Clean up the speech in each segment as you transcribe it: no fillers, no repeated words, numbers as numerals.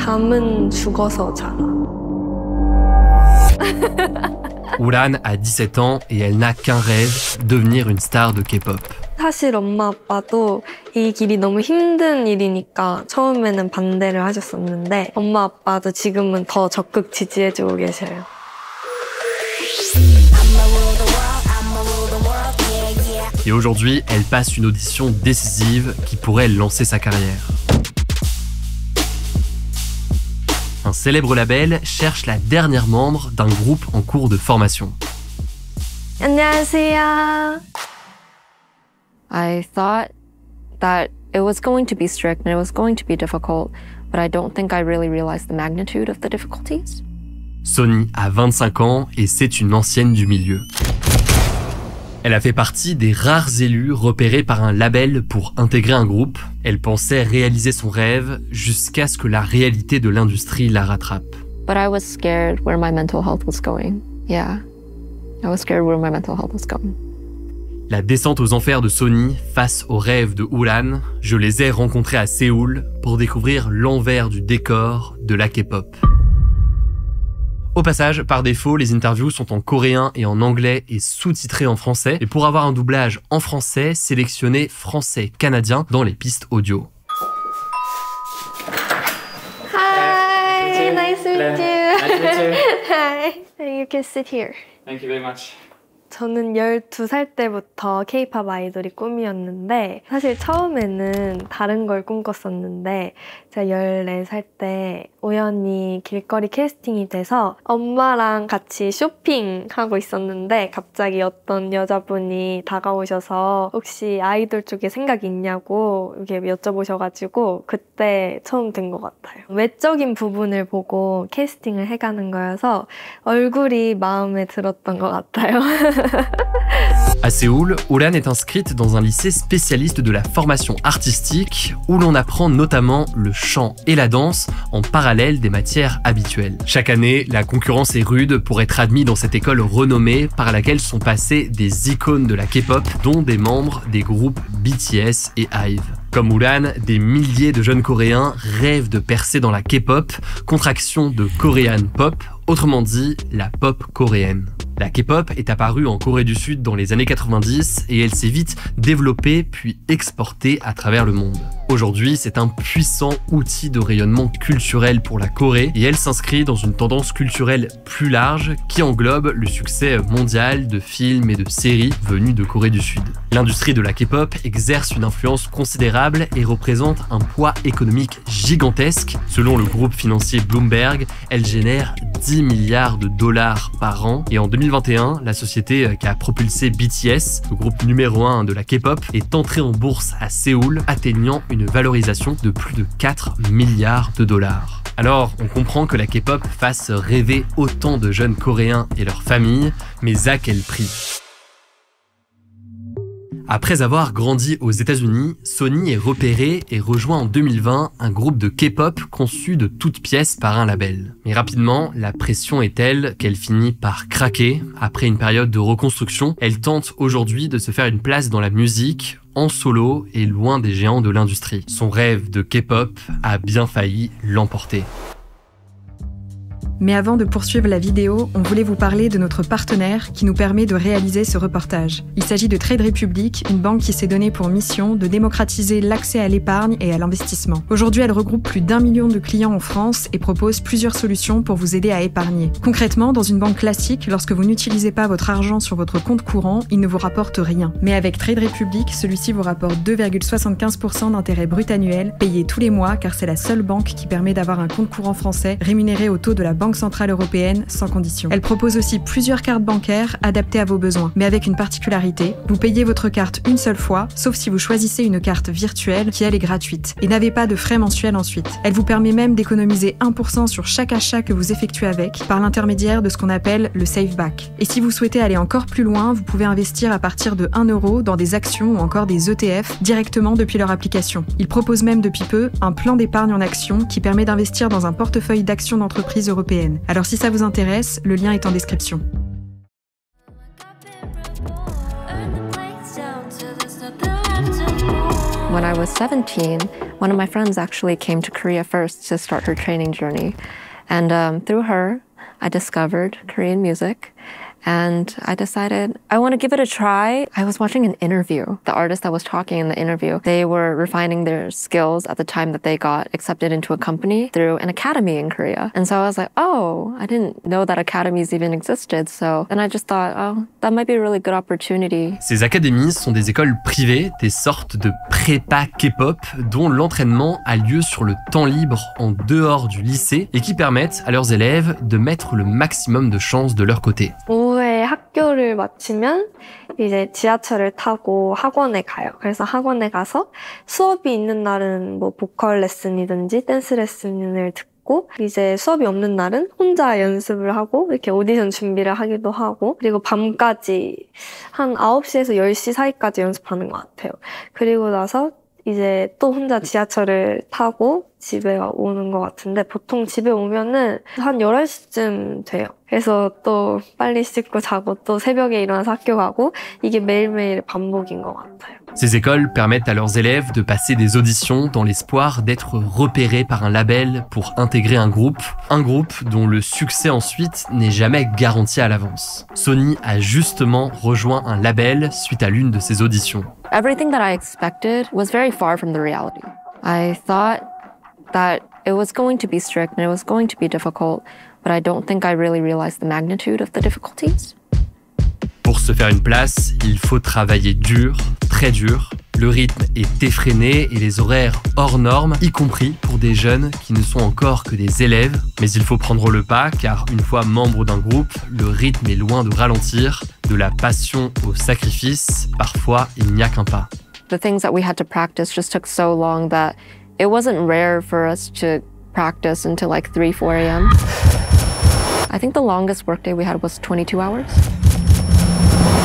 잠은 죽어서 자. Uran a 17 ans et elle n'a qu'un rêve, devenir une star de K-pop. 사실 엄마 아빠도 이 길이 너무 힘든 일이니까 처음에는 반대를 하셨었는데 엄마 아빠도 지금은 더 적극 지지해주고 계셔요. Et aujourd'hui, elle passe une audition décisive qui pourrait lancer sa carrière. Un célèbre label cherche la dernière membre d'un groupe en cours de formation. 안녕하세요. I thought that it was going to be strict and it was going to be difficult, but I don't think I really realized the magnitude of the difficulties. Sonny a 25 ans et c'est une ancienne du milieu. Elle a fait partie des rares élus repérés par un label pour intégrer un groupe. Elle pensait réaliser son rêve jusqu'à ce que la réalité de l'industrie la rattrape. But I was scared where my mental health was going. Yeah, I was scared where my mental health was going. La descente aux enfers de Sonny face aux rêves de Uran, je les ai rencontrés à Séoul pour découvrir l'envers du décor de la K-pop. Au passage, par défaut, les interviews sont en coréen et en anglais et sous-titrées en français. Et pour avoir un doublage en français, sélectionnez français-canadien dans les pistes audio. Hi, nice to meet you. Nice to meet you. Hi, you can sit here. Thank you very much. 저는 12살 때부터 K-pop 아이돌이 꿈이었는데 사실 처음에는 다른 걸 꿈꿨었는데 제가 14살 때 우연히 길거리 캐스팅이 돼서 엄마랑 같이 쇼핑하고 있었는데 갑자기 어떤 여자분이 다가오셔서 혹시 아이돌 쪽에 생각이 있냐고 이렇게 여쭤보셔가지고 그때 처음 된 것 같아요. 외적인 부분을 보고 캐스팅을 해가는 거여서 얼굴이 마음에 들었던 것 같아요. À Séoul, Uran est inscrite dans un lycée spécialiste de la formation artistique où l'on apprend notamment le chant et la danse en parallèle des matières habituelles. Chaque année, la concurrence est rude pour être admis dans cette école renommée par laquelle sont passées des icônes de la K-pop, dont des membres des groupes BTS et IVE. Comme Uran, des milliers de jeunes Coréens rêvent de percer dans la K-pop, contraction de Korean Pop, autrement dit la pop coréenne. La K-pop est apparue en Corée du Sud dans les années 90 et elle s'est vite développée puis exportée à travers le monde. Aujourd'hui, c'est un puissant outil de rayonnement culturel pour la Corée et elle s'inscrit dans une tendance culturelle plus large qui englobe le succès mondial de films et de séries venus de Corée du Sud. L'industrie de la K-pop exerce une influence considérable et représente un poids économique gigantesque. Selon le groupe financier Bloomberg, elle génère 10 milliards de dollars par an et en 2021, la société qui a propulsé BTS, le groupe numéro 1 de la K-pop, est entrée en bourse à Séoul, atteignant une valorisation de plus de 4 milliards de dollars. Alors, on comprend que la K-pop fasse rêver autant de jeunes Coréens et leurs familles, mais à quel prix ? Après avoir grandi aux États-Unis, Sonny est repérée et rejoint en 2020 un groupe de K-pop conçu de toutes pièces par un label. Mais rapidement, la pression est telle qu'elle finit par craquer. Après une période de reconstruction, elle tente aujourd'hui de se faire une place dans la musique, en solo et loin des géants de l'industrie. Son rêve de K-pop a bien failli l'emporter. Mais avant de poursuivre la vidéo, on voulait vous parler de notre partenaire qui nous permet de réaliser ce reportage. Il s'agit de Trade Republic, une banque qui s'est donnée pour mission de démocratiser l'accès à l'épargne et à l'investissement. Aujourd'hui, elle regroupe plus d'1 million de clients en France et propose plusieurs solutions pour vous aider à épargner. Concrètement, dans une banque classique, lorsque vous n'utilisez pas votre argent sur votre compte courant, il ne vous rapporte rien. Mais avec Trade Republic, celui-ci vous rapporte 2,75% d'intérêt brut annuel, payé tous les mois car c'est la seule banque qui permet d'avoir un compte courant français rémunéré au taux de la Banque centrale européenne sans condition. Elle propose aussi plusieurs cartes bancaires adaptées à vos besoins, mais avec une particularité, vous payez votre carte une seule fois, sauf si vous choisissez une carte virtuelle qui elle est gratuite, et n'avez pas de frais mensuels ensuite. Elle vous permet même d'économiser 1% sur chaque achat que vous effectuez avec, par l'intermédiaire de ce qu'on appelle le Save Back. Et si vous souhaitez aller encore plus loin, vous pouvez investir à partir de 1 € dans des actions ou encore des ETF directement depuis leur application. Ils proposent même depuis peu un plan d'épargne en actions qui permet d'investir dans un portefeuille d'actions d'entreprises européennes. Alors si ça vous intéresse, le lien est en description. When I was 17, One of my friends actually came to Korea first to start her training journey. And through her, I discovered Korean music. And I decided I want to give it a try. I was watching an interview. The artist that was talking in the interview, they were refining their skills at the time that they got accepted into a company through an academy in Korea. And so I was like, oh, I didn't know that academies even existed. So then I just thought, oh, that might be a really good opportunity. Ces académies sont des écoles privées, des sortes de prépa K-pop dont l'entraînement a lieu sur le temps libre en dehors du lycée et qui permettent à leurs élèves de mettre le maximum de chances de leur côté. 오후에 학교를 마치면 이제 지하철을 타고 학원에 가요. 그래서 학원에 가서 수업이 있는 날은 뭐 보컬 레슨이든지 댄스 레슨을 듣고 이제 수업이 없는 날은 혼자 연습을 하고 이렇게 오디션 준비를 하기도 하고 그리고 밤까지 한 9시에서 10시 사이까지 연습하는 것 같아요. 그리고 나서 이제 또 혼자 지하철을 타고 집에 오는 것 같은데 보통 집에 오면은 한 11시쯤 돼요. 그래서 또 빨리 씻고 자고 또 새벽에 일어나서 학교 가고 이게 매일매일 반복인 것 같아요. Ces écoles permettent à leurs élèves de passer des auditions dans l'espoir d'être repérés par un label pour intégrer un groupe dont le succès ensuite n'est jamais garanti à l'avance. Sonny a justement rejoint un label suite à l'une de ses auditions. Everything that I expected was very far from the reality. I thought that it was going to be strict and it was going to be difficult, but I don't think I really realized the magnitude of the difficulties. Pour se faire une place, il faut travailler dur, très dur. Le rythme est effréné et les horaires hors normes, y compris pour des jeunes qui ne sont encore que des élèves. Mais il faut prendre le pas car une fois membre d'un groupe, le rythme est loin de ralentir. De la passion au sacrifice, parfois il n'y a qu'un pas. The things that we had to practice just took so long that it wasn't rare for us to practice until like 3, 4 a.m. I think the longest workday we had was 22 hours.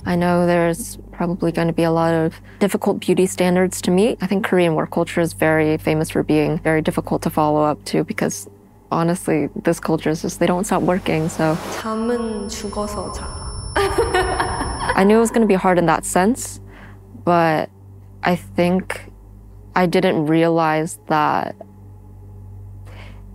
I know there's probably going to be a lot of difficult beauty standards to meet. I think Korean work culture is very famous for being very difficult to follow up to because honestly, this culture is just, they don't stop working, so. 잠은 죽어서 자. I knew it was going to be hard in that sense, but I think I didn't realize that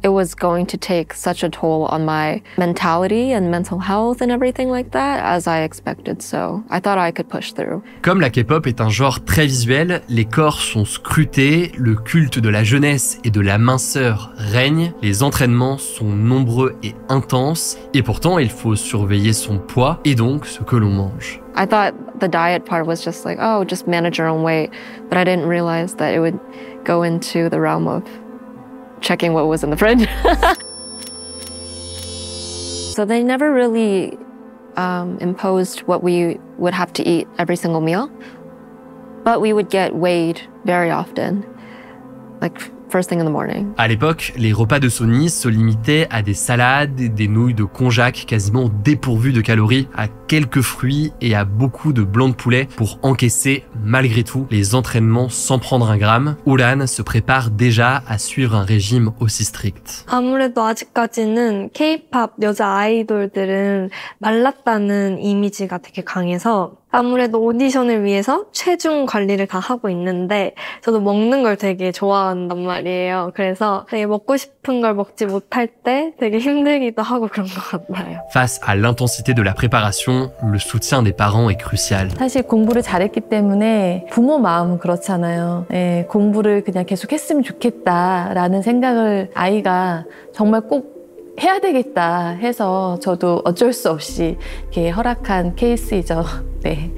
it was going to take such a toll on my mentality and mental health and everything like that as I expected, so I thought I could push through. Comme la K-pop est un genre très visuel, les corps sont scrutés, le culte de la jeunesse et de la minceur règne, les entraînements sont nombreux et intenses, et pourtant il faut surveiller son poids et donc ce que l'on mange. I thought the diet part was just like, oh, just manage your own weight, but I didn't realize that it would go into the realm of checking what was in the fridge. So they never really imposed what we would have to eat every single meal, but we would get weighed very often, like first thing in the morning. À l'époque, les repas de Sonny se limitaient à des salades, des nouilles de konjac quasiment dépourvues de calories, à quelques fruits et à beaucoup de blanc de poulet pour encaisser, malgré tout, les entraînements sans prendre un gramme. Uran se prépare déjà à suivre un régime aussi strict. 아무래도 아직까지는 K-pop 여자 아이돌들은 말랐다는 이미지가 되게 강해서 아무래도 오디션을 위해서 체중 관리를 다 하고 있는데 저도 먹는 걸 되게 좋아한단 말이에요. 그래서 되게 먹고 싶은 걸 먹지 못할 때 되게 힘들기도 하고 그런 것 같아요. Face à l'intensité de la préparation, le soutien des parents est crucial. 사실 공부를 잘했기 때문에 부모 마음은 그렇잖아요. 예, 공부를 그냥 계속 했으면 좋겠다라는 생각을 아이가 정말 꼭 해야 되겠다 해서 저도 어쩔 수 없이 이렇게 허락한 케이스이죠. 네.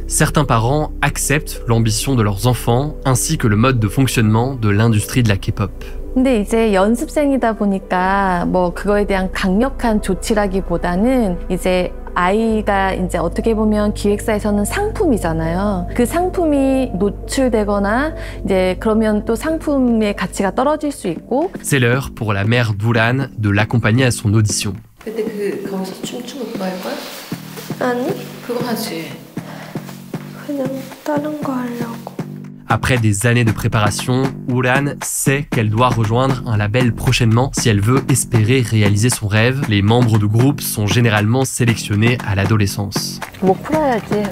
Certains parents acceptent l'ambition de leurs enfants ainsi que le mode de fonctionnement de l'industrie de la K-pop. 근데 이제 연습생이다 보니까 뭐 그거에 대한 강력한 조치라기보다는 이제 아이가 이제 어떻게 보면 기획사에서는 상품이잖아요. 그 상품이 노출되거나 이제 그러면 또 상품의 가치가 떨어질 수 있고. C'est l'heure pour la mère d'Uran de l'accompagner à son audition. 그때 거기서 춤추고 그거 할 거야? 아니, 그거 하지. 그냥 다른 거 하려고. Après des années de préparation, Uran sait qu'elle doit rejoindre un label prochainement si elle veut espérer réaliser son rêve. Les membres du groupe sont généralement sélectionnés à l'adolescence. 목 풀어야지.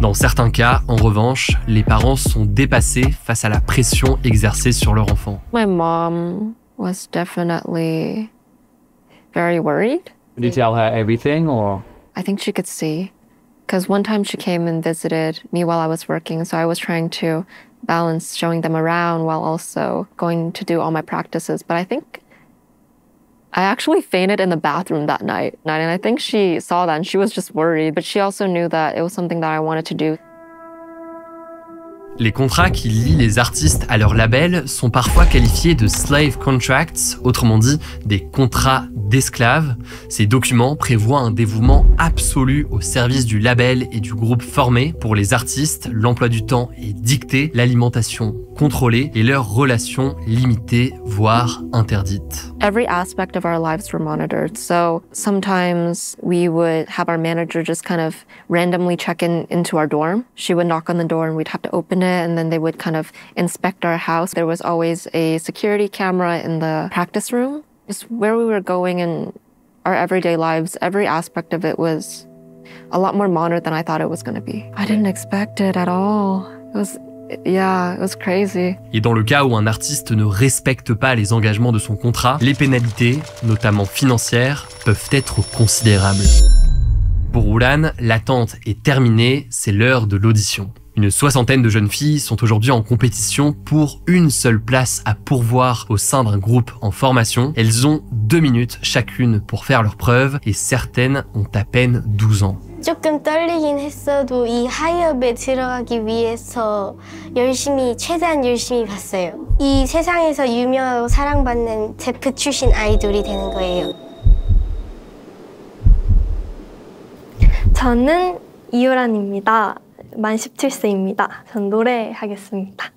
Dans certains cas, en revanche, les parents sont dépassés face à la pression exercée sur leur enfant. My mom was definitely very worried. Did you tell her everything or? I think she could see. Because one time she came and visited me while I was working, so I was trying to balance showing them around while also going to do all my practices. But I think I actually fainted in the bathroom that night. And I think she saw that and she was just worried. But she also knew that it was something that I wanted to do. Les contrats qui lient les artistes à leur label sont parfois qualifiés de slave contracts, autrement dit des contrats d'esclaves. Ces documents prévoient un dévouement absolu au service du label et du groupe formé. Pour les artistes, l'emploi du temps est dicté, l'alimentation contrôlée et leurs relations limitées, voire interdites. Every aspect of our lives were monitored. So sometimes we would have our manager just kind of randomly check into our dorm. She would knock on the door and we'd have to open it, and then they would kind of inspect our house. There was always a security camera in the practice room. Just where we were going in our everyday lives, every aspect of it was a lot more monitored than I thought it was going to be. I didn't expect it at all. It was crazy. Et dans le cas où un artiste ne respecte pas les engagements de son contrat, les pénalités, notamment financières, peuvent être considérables. Pour Uran, l'attente est terminée, c'est l'heure de l'audition. Une 60aine de jeunes filles sont aujourd'hui en compétition pour une seule place à pourvoir au sein d'un groupe en formation. Elles ont 2 minutes chacune pour faire leurs preuves et certaines ont à peine 12 ans. 조금 떨리긴 했어도 이 하이업에 들어가기 위해서 최대한 열심히 봤어요. 이 세상에서 유명하고 사랑받는 제프 출신 아이돌이 되는 거예요. 저는 이유란입니다. 만 17세입니다. 전 노래하겠습니다.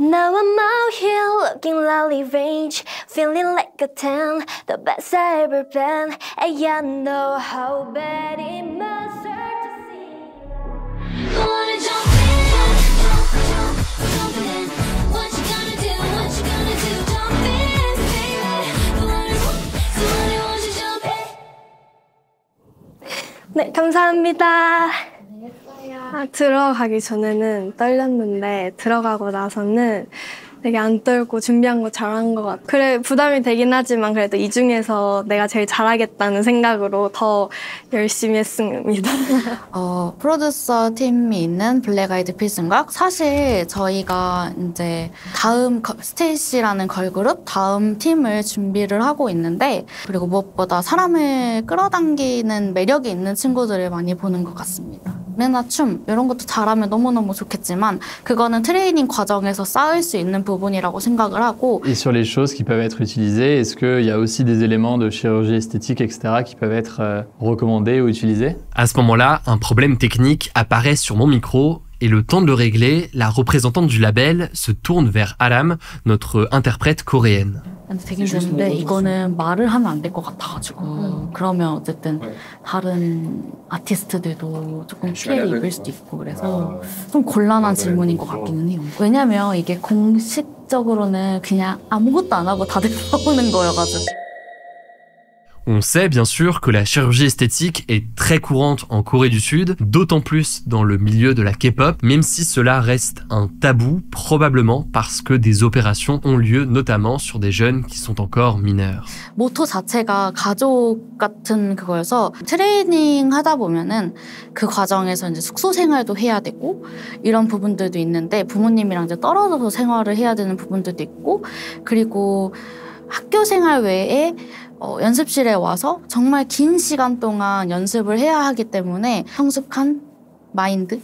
Now I'm out here looking lovely range, feeling like a 10, the best I ever been. And you know how bad it must hurt to see. I wanna jump in, jump in. What you gonna do, jump in, baby. Somebody wants you jump in. 네, 감사합니다. 들어가기 전에는 떨렸는데 들어가고 나서는 되게 안 떨고 준비한 거 잘한 것 같아요. 그래 부담이 되긴 하지만 그래도 이 중에서 내가 제일 잘하겠다는 생각으로 더 열심히 했습니다. 프로듀서 팀이 있는 블랙 아이드 필승각, 사실 저희가 이제 다음 스테이시라는 걸그룹 다음 팀을 준비를 하고 있는데, 그리고 무엇보다 사람을 끌어당기는 매력이 있는 친구들을 많이 보는 것 같습니다. 노래나 춤 이런 것도 잘하면 너무너무 좋겠지만 그거는 트레이닝 과정에서 쌓을 수 있는 부분이라고 생각을 하고. Et sur les choses qui peuvent être utilisées, est-ce qu'il y a aussi des éléments de chirurgie esthétique, etc., qui peuvent être recommandés ou utilisés? À ce moment-là, un problème technique apparaît sur mon micro et le temps de le régler, la représentante du label se tourne vers Alam, notre interprète coréenne. 되게 힘든데 이거는 말을 하면 안 될 것 같아가지고 그러면 어쨌든 다른 아티스트들도 조금 피해를 입을 수도 있고 그래서 좀 곤란한 질문인 것 같기는 해요. 왜냐면 이게 공식적으로는 그냥 아무것도 안 하고 다들 나오는 거여가지고. On sait bien sûr que la chirurgie esthétique est très courante en Corée du Sud, d'autant plus dans le milieu de la K-pop, même si cela reste un tabou, probablement parce que des opérations ont lieu notamment sur des jeunes qui sont encore mineurs. 모토 자체가 가족 같은 그거여서 트레이닝 하다 보면은 그 과정에서 이제 숙소 생활도 해야 되고 이런 부분들도 있는데 부모님이랑 이제 떨어져서 생활을 해야 되는 부분들도 있고, 그리고 학교 생활 외에 연습실에 와서 정말 긴 시간 동안 연습을 해야 하기 때문에 성숙한 마인드.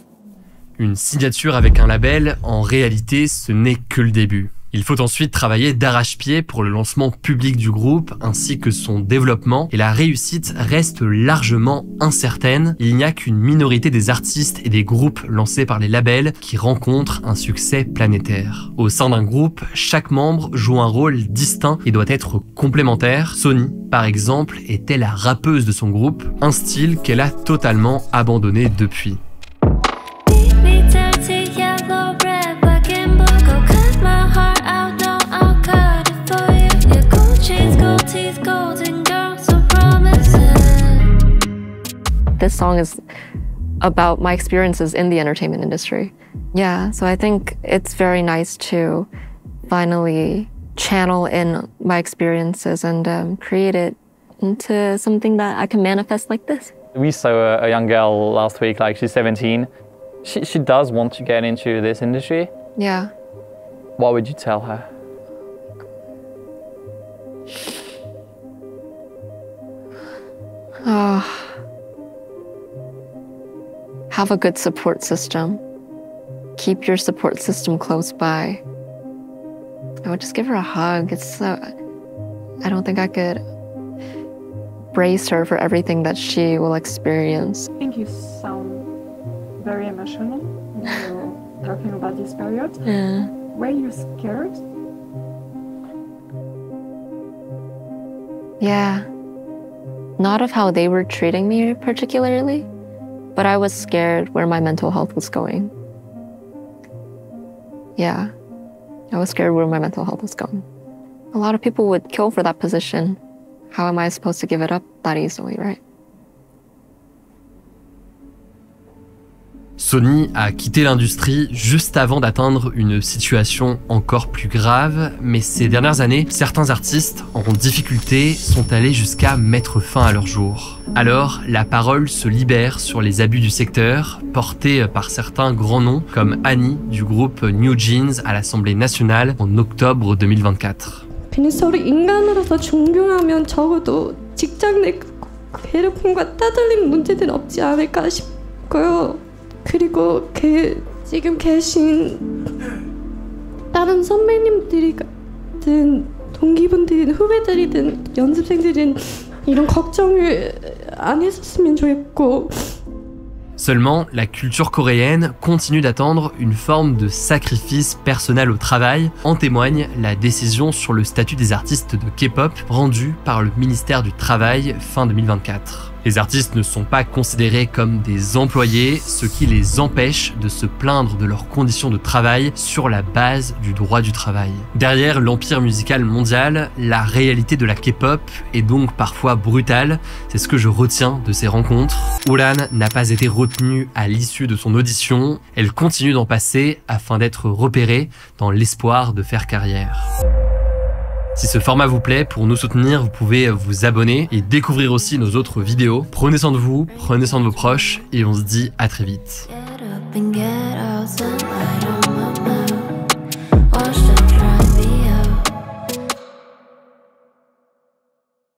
Une signature avec un label, en réalité, ce n'est que le début. Il faut ensuite travailler d'arrache-pied pour le lancement public du groupe ainsi que son développement, et la réussite reste largement incertaine. Il n'y a qu'une minorité des artistes et des groupes lancés par les labels qui rencontrent un succès planétaire. Au sein d'un groupe, chaque membre joue un rôle distinct et doit être complémentaire. Sonny, par exemple, était la rappeuse de son groupe, un style qu'elle a totalement abandonné depuis. This song is about my experiences in the entertainment industry. Yeah, so I think it's very nice to finally channel in my experiences and create it into something that I can manifest like this. We saw a young girl last week, like she's 17. She does want to get into this industry. Yeah. What would you tell her? Have a good support system. Keep your support system close by. I would just give her a hug. I don't think I could brace her for everything that she will experience. I think you sound very emotional when you're talking about this period. Yeah. Were you scared? Yeah. Not of how they were treating me particularly, but I was scared where my mental health was going. Yeah. I was scared where my mental health was going. A lot of people would kill for that position. How am I supposed to give it up that easily, right? Sony a quitté l'industrie juste avant d'atteindre une situation encore plus grave, mais ces dernières années, certains artistes en difficulté sont allés jusqu'à mettre fin à leur jour. Alors, la parole se libère sur les abus du secteur, portés par certains grands noms comme Annie du groupe New Jeans à l'Assemblée nationale en octobre 2024. 그냥 서로 인간으로서 존경하면 적어도 직장 내 괴롭힘과 따돌림 문제는 없지 않을까 싶고요. 그리고 지금 계신 다른 선배님들이든 동기분들이든 후배들이든 연습생들은 이런 걱정을 안 했었으면 좋겠고. Seulement, la culture coréenne continue d'attendre une forme de sacrifice personnel au travail. En témoigne la décision sur le statut des artistes de K-pop rendue par le ministère du Travail fin 2024. Les artistes ne sont pas considérés comme des employés, ce qui les empêche de se plaindre de leurs conditions de travail sur la base du droit du travail. Derrière l'empire musical mondial, la réalité de la K-pop est donc parfois brutale. C'est ce que je retiens de ces rencontres. Uran n'a pas été retenue à l'issue de son audition. Elle continue d'en passer afin d'être repérée dans l'espoir de faire carrière. Si ce format vous plaît, pour nous soutenir, vous pouvez vous abonner et découvrir aussi nos autres vidéos. Prenez soin de vous, prenez soin de vos proches et on se dit à très vite.